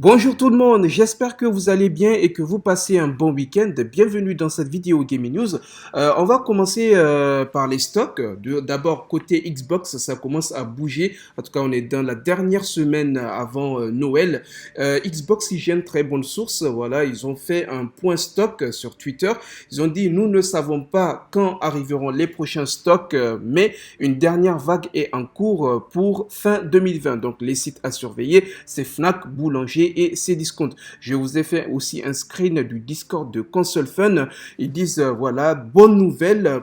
Bonjour tout le monde, j'espère que vous allez bien et que vous passez un bon week-end. Bienvenue dans cette vidéo Gaming News. On va commencer par les stocks. D'abord, côté Xbox, ça commence à bouger. En tout cas, on est dans la dernière semaine avant Noël. Xbox, ils gênent très bonne source. Voilà, ils ont fait un point stock sur Twitter. Ils ont dit, nous ne savons pas quand arriveront les prochains stocks, mais une dernière vague est en cours pour fin 2020. Donc, les sites à surveiller, c'est Fnac, Boulanger et Cdiscount. Je vous ai fait aussi un screen du Discord de Console Fun. Ils disent, voilà, bonne nouvelle,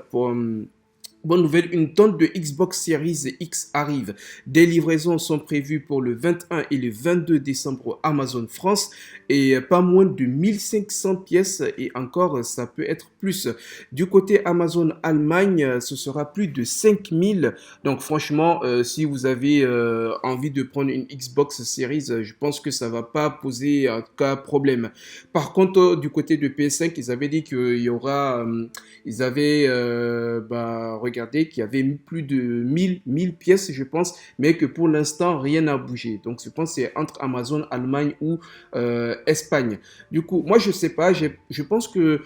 une tonne de Xbox Series X arrive. Des livraisons sont prévues pour le 21 et le 22 décembre au Amazon France et pas moins de 1500 pièces et encore ça peut être plus. Du côté Amazon Allemagne, ce sera plus de 5000. Donc franchement, si vous avez envie de prendre une Xbox Series, je pense que ça va pas poser en tout cas problème. Par contre, du côté de PS5, ils avaient dit qu'il y aura, ils avaient regardé qu'il y avait plus de 1000 pièces, je pense, mais que pour l'instant, rien n'a bougé. Donc, je pense que c'est entre Amazon, Allemagne ou Espagne. Du coup, moi, je sais pas, je pense que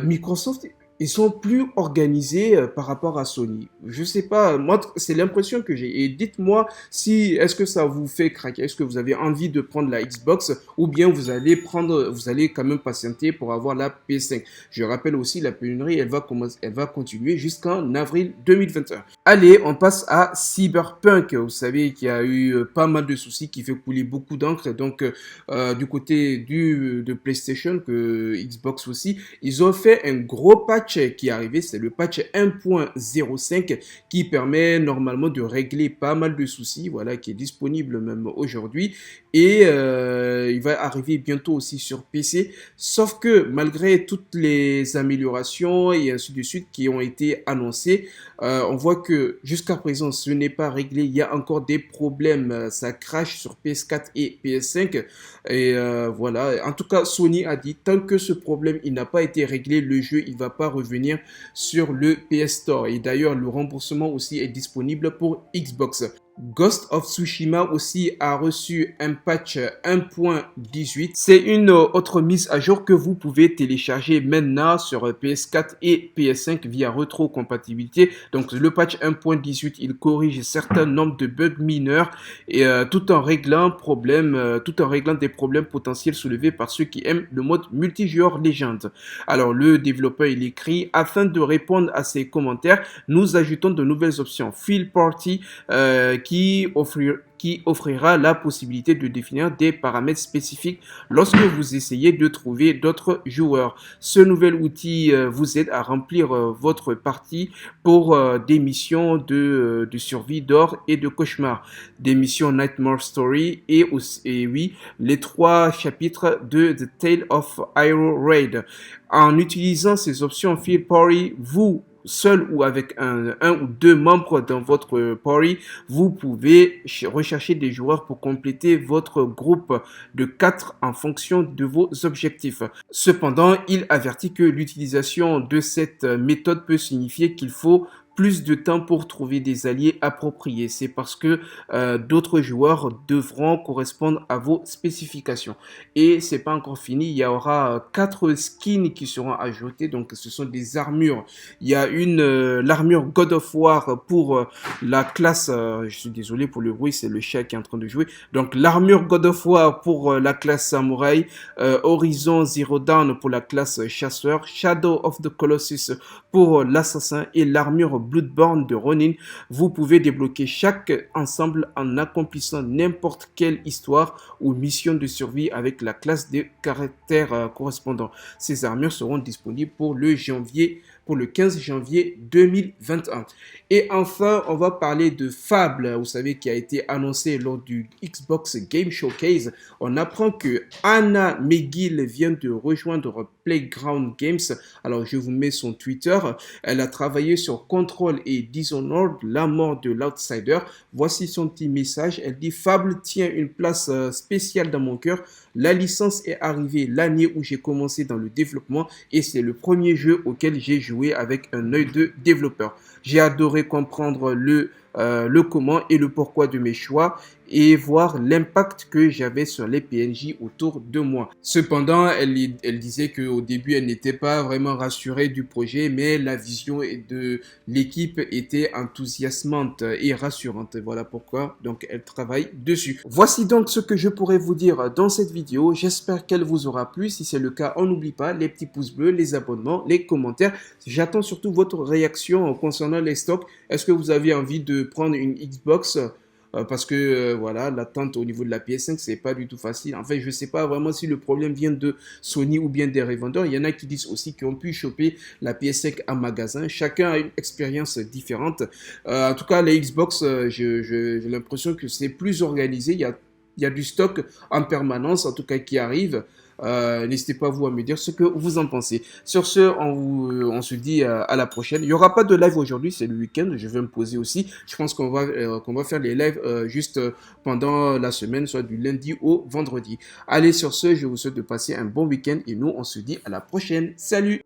Microsoft, ils sont plus organisés par rapport à Sony. Je sais pas, moi, c'est l'impression que j'ai. Et dites-moi si, est-ce que ça vous fait craquer? Est-ce que vous avez envie de prendre la Xbox ou bien vous allez quand même patienter pour avoir la PS5. Je rappelle aussi, la pénurie, elle va continuer jusqu'en avril 2021. Allez, on passe à Cyberpunk. Vous savez qu'il y a eu pas mal de soucis qui fait couler beaucoup d'encre. Donc, du côté de PlayStation, que Xbox aussi, ils ont fait un gros patch qui est arrivé, c'est le patch 1.05 qui permet normalement de régler pas mal de soucis, voilà, qui est disponible même aujourd'hui et il va arriver bientôt aussi sur PC, sauf que malgré toutes les améliorations et ainsi de suite qui ont été annoncées, on voit que jusqu'à présent ce n'est pas réglé, il y a encore des problèmes, ça crache sur PS4 et PS5 et voilà, en tout cas Sony a dit tant que ce problème il n'a pas été réglé, le jeu il va pas revenir sur le PS Store. Et d'ailleurs, le remboursement aussi est disponible pour Xbox. Ghost of Tsushima aussi a reçu un patch 1.18. C'est une autre mise à jour que vous pouvez télécharger maintenant sur PS4 et PS5 via rétrocompatibilité. Donc le patch 1.18, il corrige certains nombres de bugs mineurs et tout en réglant des problèmes potentiels soulevés par ceux qui aiment le mode multijoueur légende. Alors le développeur il écrit afin de répondre à ces commentaires, nous ajoutons de nouvelles options. Field Party qui offrira la possibilité de définir des paramètres spécifiques lorsque vous essayez de trouver d'autres joueurs. Ce nouvel outil vous aide à remplir votre partie pour des missions de survie, d'or et de cauchemar, des missions Nightmare Story et oui, les 3 chapitres de The Tale of Hyrule Raid. En utilisant ces options Field Party, vous seul ou avec un ou deux membres dans votre party, vous pouvez rechercher des joueurs pour compléter votre groupe de 4 en fonction de vos objectifs. Cependant, il avertit que l'utilisation de cette méthode peut signifier qu'il faut plus de temps pour trouver des alliés appropriés. C'est parce que d'autres joueurs devront correspondre à vos spécifications. Et c'est pas encore fini, il y aura 4 skins qui seront ajoutés. Donc ce sont des armures. Il y a l'armure God of War pour la classe, je suis désolé pour le bruit, c'est le chat qui est en train de jouer. Donc l'armure God of War pour la classe samouraï, Horizon Zero Dawn pour la classe chasseur, Shadow of the Colossus pour l'assassin et l'armure Bloodborne de Ronin. Vous pouvez débloquer chaque ensemble en accomplissant n'importe quelle histoire ou mission de survie avec la classe de caractères correspondant. Ces armures seront disponibles pour le 15 janvier 2021. Et enfin, on va parler de Fable, vous savez, qui a été annoncé lors du Xbox Game Showcase. On apprend que Anna McGill vient de rejoindre Playground Games. Alors, je vous mets son Twitter. Elle a travaillé sur Control et Dishonored, la mort de l'Outsider. Voici son petit message. Elle dit: Fable tient une place spéciale dans mon cœur. La licence est arrivée l'année où j'ai commencé dans le développement et c'est le premier jeu auquel j'ai joué avec un œil de développeur. J'ai adoré comprendre le comment et le pourquoi de mes choix et voir l'impact que j'avais sur les PNJ autour de moi. Cependant, elle disait qu'au début, elle n'était pas vraiment rassurée du projet, mais la vision de l'équipe était enthousiasmante et rassurante. Voilà pourquoi donc elle travaille dessus. Voici donc ce que je pourrais vous dire dans cette vidéo. J'espère qu'elle vous aura plu. Si c'est le cas, on n'oublie pas les petits pouces bleus, les abonnements, les commentaires. J'attends surtout votre réaction concernant les stocks. Est-ce que vous avez envie de prendre une Xbox parce que voilà, l'attente au niveau de la PS5, c'est pas du tout facile. En fait, je sais pas vraiment si le problème vient de Sony ou bien des revendeurs. Il y en a qui disent aussi qu'ils ont pu choper la PS5 en magasin. Chacun a une expérience différente. En tout cas, les Xbox, j'ai l'impression que c'est plus organisé. Il y a du stock en permanence, en tout cas, qui arrive. N'hésitez pas vous à me dire ce que vous en pensez. Sur ce, on se dit à la prochaine. Il n'y aura pas de live aujourd'hui, c'est le week-end. Je vais me poser aussi. Je pense qu'on va faire les lives juste pendant la semaine, soit du lundi au vendredi. Allez, sur ce, je vous souhaite de passer un bon week-end et nous, on se dit à la prochaine. Salut!